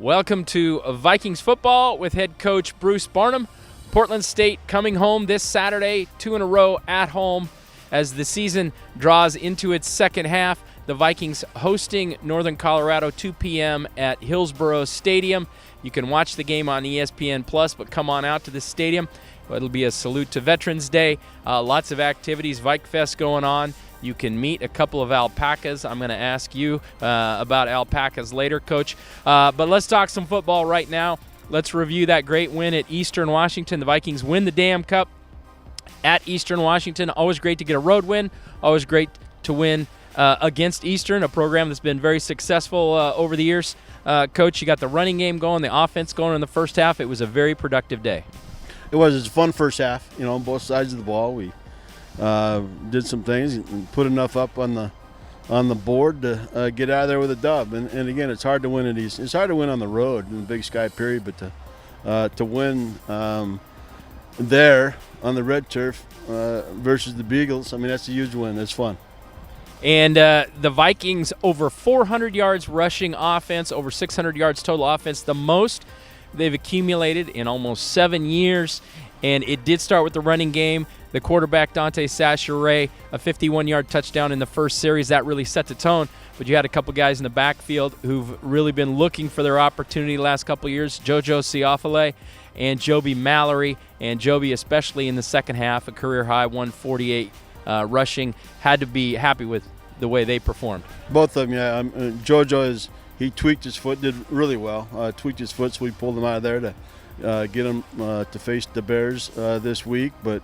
Welcome to Vikings football with head coach Bruce Barnum. Portland State coming home this Saturday, 2 in a row at home as the season draws into its second half. The Vikings hosting Northern Colorado 2 p.m. at Hillsboro Stadium. You can watch the game on ESPN+, but come on out to the stadium. It'll be a salute to Veterans Day. Lots of activities, VikeFest going on. You can meet a couple of alpacas. I'm going to ask you about alpacas later, Coach. But let's talk some football right now. Let's review that great win at Eastern Washington. The Vikings win the Dam Cup at Eastern Washington. Always great to get a road win. Always great to win against Eastern, a program that's been very successful over the years. Coach, you got the running game going, the offense going in the first half. It was a very productive day. It was. It's a fun first half, on both sides of the ball. We did some things and put enough up on the board to get out of there with a dub. And again, it's hard to win at East. It's hard to win on the road in the Big Sky period, but to win there on the red turf versus the Beagles, that's a huge win. It's fun. And the Vikings over 400 yards rushing offense, over 600 yards total offense, the most they've accumulated in almost 7 years. And it did start with the running game. The quarterback, Dante Sachere, a 51-yard touchdown in the first series. That really set the tone. But you had a couple guys in the backfield who've really been looking for their opportunity the last couple of years, JoJo Ciafale and Joby Mallory. And Joby, especially in the second half, a career-high 148 rushing. Had to be happy with the way they performed. Both of them, yeah. JoJo, he tweaked his foot, did really well. Tweaked his foot, so we pulled him out of there to get him to face the Bears this week. But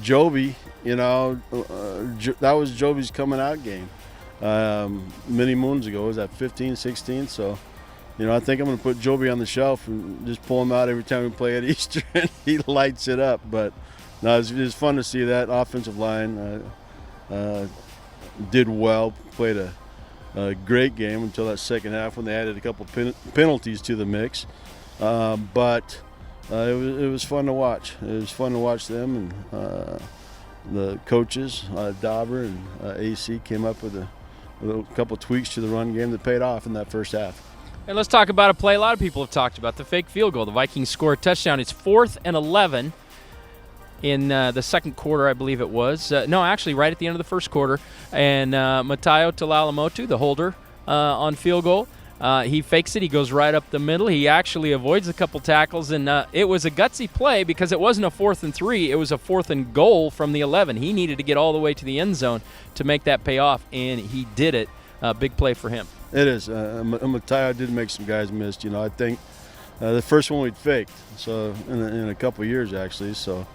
Joby, that was Joby's coming out game many moons ago. Was that 15, 16? So, I think I'm going to put Joby on the shelf and just pull him out every time we play at Eastern. He lights it up. But no, it's fun to see that offensive line did well, played a great game until that second half when they added a couple penalties to the mix. But it was fun to watch. It was fun to watch them, and the coaches, Dauber and AC, came up with a couple tweaks to the run game that paid off in that first half. And let's talk about a play a lot of people have talked about, the fake field goal. The Vikings score a touchdown. It's 4th and 11 in the second quarter, I believe it was. No, actually, right at the end of the first quarter. And Matayo Talalamotu, the holder on field goal, he fakes it. He goes right up the middle. He actually avoids a couple tackles, and it was a gutsy play because it wasn't a 4th and 3. It was a 4th and goal from the 11. He needed to get all the way to the end zone to make that pay off, and he did it. Big play for him. It is. Matayo did make some guys miss. I think the first one we'd faked, so in a couple of years actually. So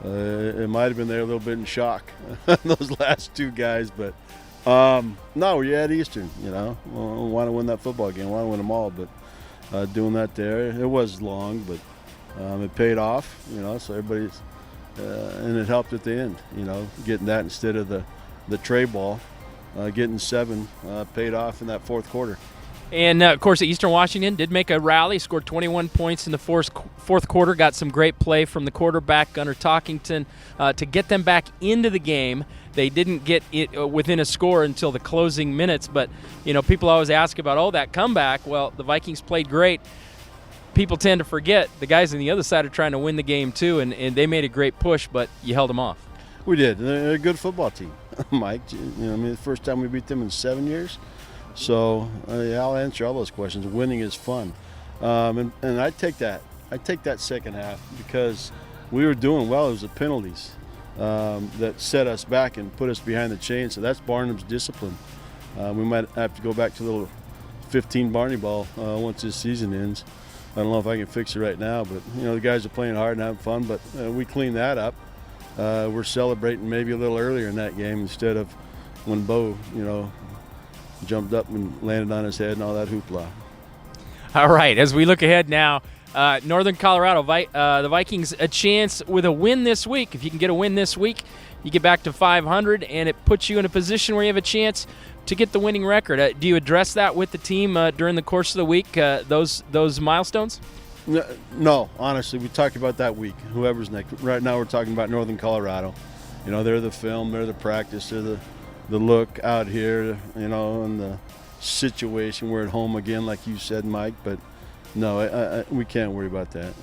it might have been there a little bit in shock, those last two guys, but. No, we're at Eastern, we want to win that football game. We want to win them all, but doing that there, it was long, but it paid off, so everybody's, and it helped at the end, getting that instead of the tray ball, getting 7 paid off in that fourth quarter. And, of course, Eastern Washington did make a rally, scored 21 points in the fourth quarter, got some great play from the quarterback, Gunnar Talkington, to get them back into the game. They didn't get it within a score until the closing minutes, but, people always ask about, that comeback. Well, the Vikings played great. People tend to forget the guys on the other side are trying to win the game too, and they made a great push, but you held them off. We did. They're a good football team, Mike. The first time we beat them in 7 years. So I'll answer all those questions. Winning is fun, and I take that. I take that second half because we were doing well. It was the penalties that set us back and put us behind the chain. So that's Barnum's discipline. We might have to go back to a little 15 Barney ball once this season ends. I don't know if I can fix it right now, but the guys are playing hard and having fun. But we cleaned that up. We're celebrating maybe a little earlier in that game instead of when Bo, jumped up and landed on his head and all that hoopla. All right, as we look ahead now, Northern Colorado, the Vikings a chance with a win this week. If you can get a win this week, you get back to 500, and it puts you in a position where you have a chance to get the winning record. Do you address that with the team during the course of the week, those milestones? No, honestly, we talked about that week, whoever's next. Right now we're talking about Northern Colorado. They're the film, they're the practice, they're the look out here, and the situation. We're at home again, like you said, Mike. But No, we can't worry about that.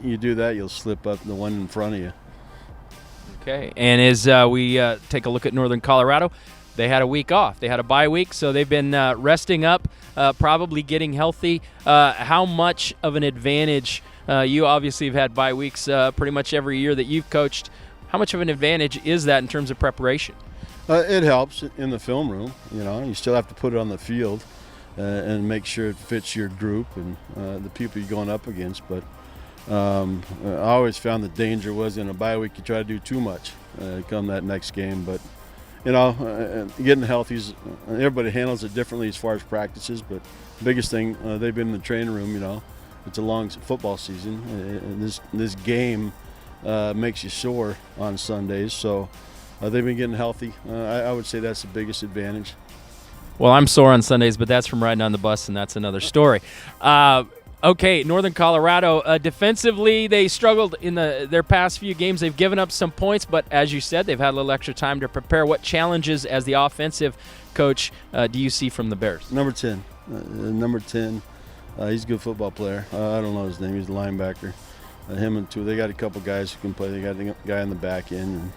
You do that, you'll slip up the one in front of you. Okay, and as we take a look at Northern Colorado, they had a week off. They had a bye week, so they've been resting up, probably getting healthy. How much of an advantage, you obviously have had bye weeks pretty much every year that you've coached. How much of an advantage is that in terms of preparation? It helps in the film room. You still have to put it on the field and make sure it fits your group and the people you're going up against. But I always found the danger was in a bye week you try to do too much come that next game. But getting healthy, everybody handles it differently as far as practices. But the biggest thing, they've been in the training room. It's a long football season, and this game makes you sore on Sundays. So they've been getting healthy. I would say that's the biggest advantage. Well, I'm sore on Sundays, but that's from riding on the bus, and that's another story. Okay, Northern Colorado, defensively, they struggled in their past few games. They've given up some points, but as you said, they've had a little extra time to prepare. What challenges, as the offensive coach, do you see from the Bears? Number 10. He's a good football player. I don't know his name. He's a linebacker. Him and two. They got a couple guys who can play. They got a guy in the back end.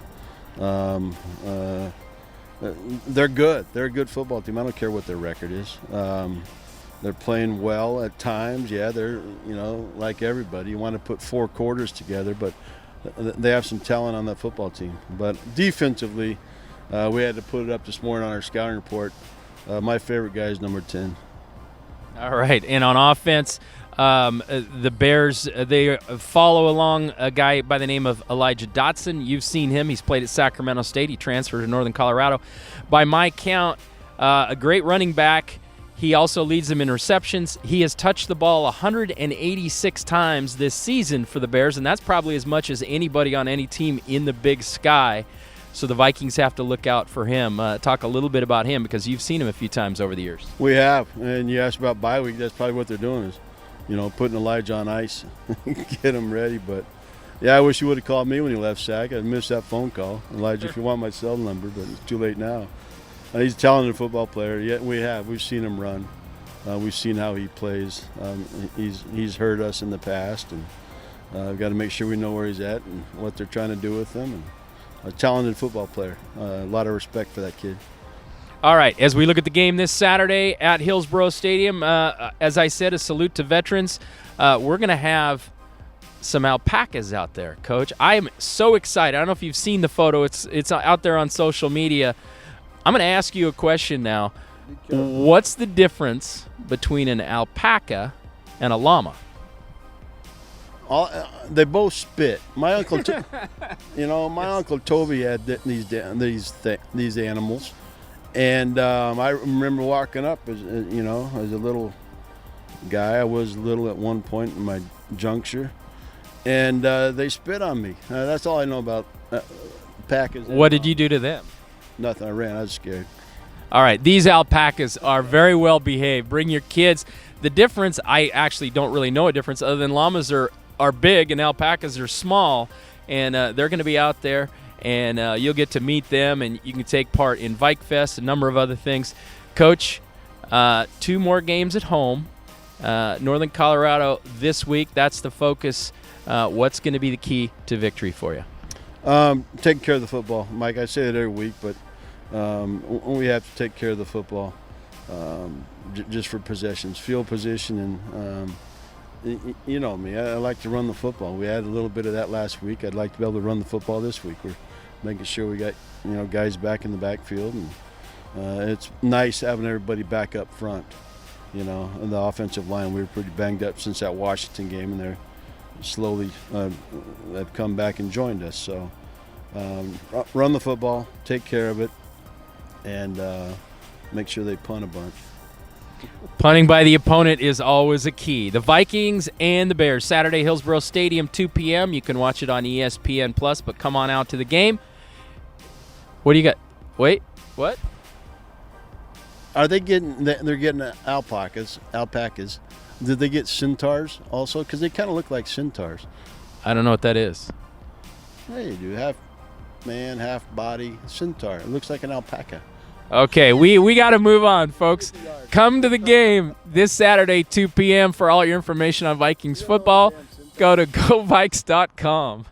They're good. They're a good football team. I don't care what their record is. They're playing well at times. Yeah, they're, like everybody. You want to put 4 quarters together, but they have some talent on that football team. But defensively, we had to put it up this morning on our scouting report. My favorite guy is number 10. All right. And on offense, the Bears, they follow along a guy by the name of Elijah Dotson. You've seen him. He's played at Sacramento State. He transferred to Northern Colorado. By my count, a great running back. He also leads them in receptions. He has touched the ball 186 times this season for the Bears, and that's probably as much as anybody on any team in the Big Sky. So the Vikings have to look out for him. Talk a little bit about him because you've seen him a few times over the years. We have, and you asked about bye week. That's probably what they're doing is, putting Elijah on ice, get him ready. But, yeah, I wish you would have called me when he left Sac. I missed that phone call. Elijah, if you want my cell number, but it's too late now. He's a talented football player. Yeah, we've seen him run. We've seen how he plays. He's hurt us in the past, and we've got to make sure we know where he's at and what they're trying to do with him. And a talented football player. A lot of respect for that kid. All right, as we look at the game this Saturday at Hillsboro Stadium, as I said, a salute to veterans. We're going to have some alpacas out there, Coach. I am so excited. I don't know if you've seen the photo. It's out there on social media. I'm going to ask you a question now. What's the difference between an alpaca and a llama? They both spit. My uncle, Uncle Toby had these animals, and I remember walking up as a little guy. I was little at one point in my juncture, and they spit on me. That's all I know about alpacas. What did you do to them? Nothing. I ran. I was scared. All right. These alpacas are very well behaved. Bring your kids. The difference, I actually don't really know a difference other than llamas are big and alpacas are small, and they're going to be out there, and you'll get to meet them, and you can take part in Vike Fest, a number of other things. Coach, 2 more games at home. Northern Colorado this week. That's the focus. What's going to be the key to victory for you? Taking care of the football, Mike. I say that every week, but we have to take care of the football just for possessions, field position, and you know me. I like to run the football. We had a little bit of that last week. I'd like to be able to run the football this week. We're making sure we got guys back in the backfield, and it's nice having everybody back up front. In the offensive line, we were pretty banged up since that Washington game, and they're slowly have come back and joined us. So run the football, take care of it, and make sure they punt a bunch. Punting by the opponent is always a key. The Vikings and the Bears, Saturday, Hillsboro Stadium, 2 p.m. You can watch it on ESPN+, but come on out to the game. What do you got? Wait, what? Are they getting? They're getting alpacas. Did they get centaurs also? Because they kind of look like centaurs. I don't know what that is. Yeah, you do. Half man, half body centaur. It looks like an alpaca. Okay, we got to move on, folks. Come to the game this Saturday, 2 p.m. For all your information on Vikings football, go to govikes.com.